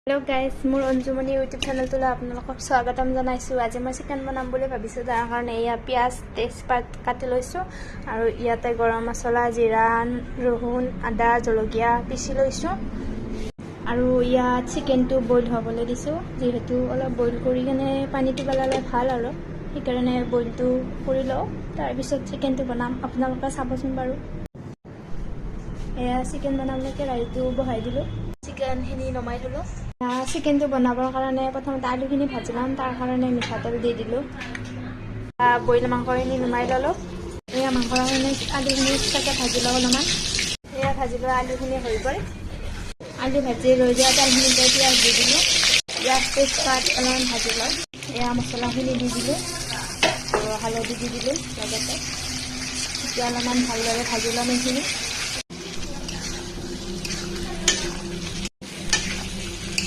Hello' guys, মোৰ Anjumoni YouTube চেনেলটোলৈ আপোনালোকক স্বাগতম জনাইছোঁ। আজি মই চিকেন বনাম বুলি ভাবিছোঁ, তাৰ কাৰণে এয়া পিঁয়াজ তেজপাত কাটি লৈছোঁ আৰু ইয়াতে গৰম মছলা, জিৰা, ৰহুন, আদা, জলকীয়া পিচি লৈছোঁ আৰু ইয়াত চিকেনটো বইল হ'বলৈ দিছোঁ। যিহেতু অলপ বইল কৰি কিনে পানীটো পেলালে ভাল আৰু সেইকাৰণে বইলটো কৰি লওঁ, তাৰপিছত চিকেনটো বনাম। আপোনালোকে চাবচোন বাৰু। এয়া চিকেন বনাবলৈ কেৰাহীটো বহাই দিলোঁ, চিকেনখিনি নমাই থ'লোঁ। চিকেনটো বনাবৰ কাৰণে প্ৰথমতে আলুখিনি ভাজি ল'ম, তাৰ কাৰণে মিঠাতেল দি দিলোঁ। বইল মাংসখিনি নুমাই ল'লোঁ। এয়া মাংসখিনি আলুখিনি এক্সট্ৰাকৈ ভাজি লওঁ অলপমান। এয়া ভাজি লোৱা আলুখিনি হৈ গ'ল। আলু ভাজি লৈ যোৱা তেলখিনিতে পিঁয়াজ দি দিলোঁ। পিঁয়াজ তেজপাত অলপমান ভাজি লওঁ। এয়া মছলাখিনি দি দিলোঁ আৰু হালধি দি দিলোঁ লগতে। এতিয়া অলপমান ভালদৰে ভাজি ল'ম এইখিনি।